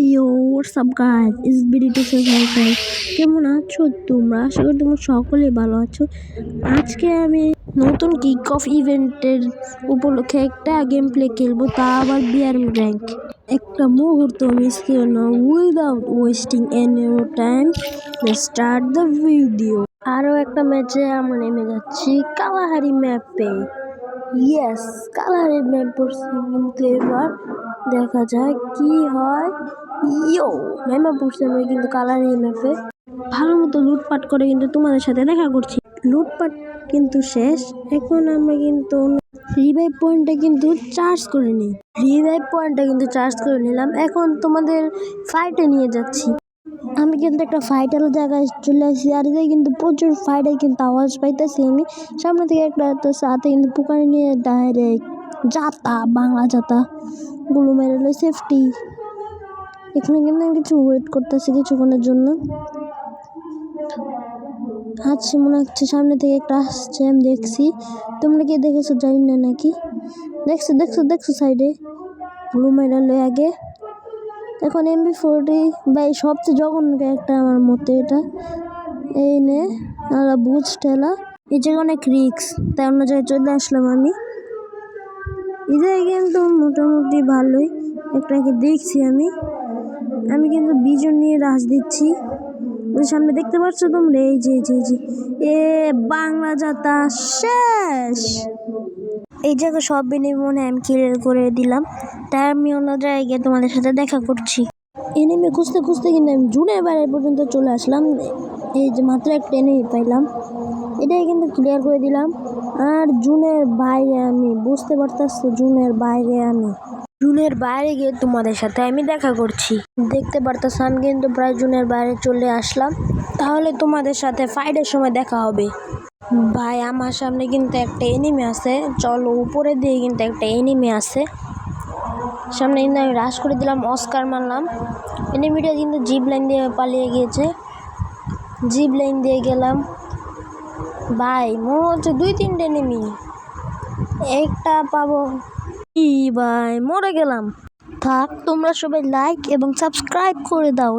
Yo WhatsApp guys, it's BD cycle. কেমন আছো তোমরা? আশা করি তোমরা সকলেই ভালো আছো। আজকে আমি নতুন কিক অফ ইভেন্টের উপলক্ষে একটা গেম প্লে খেলবো, তা আবার বিয়ার র্যাঙ্ক। একটা মুহূর্ত মিস করো না। Without wasting any time, start the video. আরও একটা ম্যাচে আমরা নেমে যাচ্ছি কালাহারি ম্যাপে। ইয়েস, কালাহারি ম্যাপ পড়ছি, কিন্তু এবার দেখা যায় কি হয়। ইয়ো ম্যাপে পড়ছি আমরা কিন্তু কালাহারি ম্যাপে। ভালো মতো লুটপাট করে কিন্তু তোমাদের সাথে দেখা করছি। লুটপাট কিন্তু শেষ। এখন আমরা কিন্তু রিভাইভ পয়েন্টটা কিন্তু চার্জ করে নিই। এখন তোমাদের ফাইটে নিয়ে যাচ্ছি। আমি কিন্তু একটা ফাইটাল জায়গায় চলে আসছি, আর এদিকে কিন্তু প্রচুর ফাইটে কিন্তু আওয়াজ পাইতেছি আমি। সামনে থেকে একটা সাথে কিন্তু পুকারি নিয়ে ডাইরেক্ট যাতা, বাংলা যাতা গুলো মেরে সেফটি। এখানে কিন্তু আমি কিছু ওয়েট করতেছি কিছুক্ষণের জন্য। আচ্ছা, মনে হচ্ছে সামনে থেকে একটা আসছে, আমি দেখছি। তোমরা কি দেখেছো জানি না, নাকি দেখছো সাইডে ব্লু মেডাল আগে। এখন MP40 বা সবচেয়ে জঘন্য একটা আমার মতে এটা। এই নে বুঝ ঠেলা, এই জায়গায় অনেক রিক্স, তাই অন্য জায়গায় চলে আসলাম আমি। এই জায়গায় কিন্তু মোটামুটি ভালোই একটাকে দেখছি আমি কিন্তু বিজন নিয়ে রাশ দিচ্ছি। সামনে দেখতে পাচ্ছ তোমরা, এই যে এ বাংলা যাতা শেষ। এই জায়গায় সব মনে আমি ক্লিয়ার করে দিলাম, তাই আমি অন্য জায়গায় তোমাদের সাথে দেখা করছি। এনিমি খুঁজতে কিন্তু আমি জুনের বাইরে পর্যন্ত চলে আসলাম। এই যে মাত্র একটা এনিমি পাইলাম, এটাই কিন্তু ক্লিয়ার করে দিলাম। আর জুনের বাইরে আমি বুঝতে পারতেছি, জুনের বাইরে গিয়ে তোমাদের সাথে আমি দেখা করছি। দেখতে পারতেছ আমি কিন্তু প্রায় জুনের বাইরে চলে আসলাম। তাহলে তোমাদের সাথে ফাইটের সময় দেখা হবে। ভাই, আমার সামনে কিন্তু একটা এনিমি আছে। চলো, উপরে দিয়ে কিন্তু একটা এনিমি আছে সামনে, কিন্তু আমি রাশ করে দিলাম, অস্কার মারলাম। এনিমিটা কিন্তু জিপ লাইন দিয়ে পালিয়ে গিয়েছে। জিপ লাইন দিয়ে গেলাম। ভাই, মনে হচ্ছে 2-3টে এনিমি, একটা পাবো কি? ভাই, মরে গেলাম। থাক, তোমরা সবাই লাইক এবং সাবস্ক্রাইব করে দাও।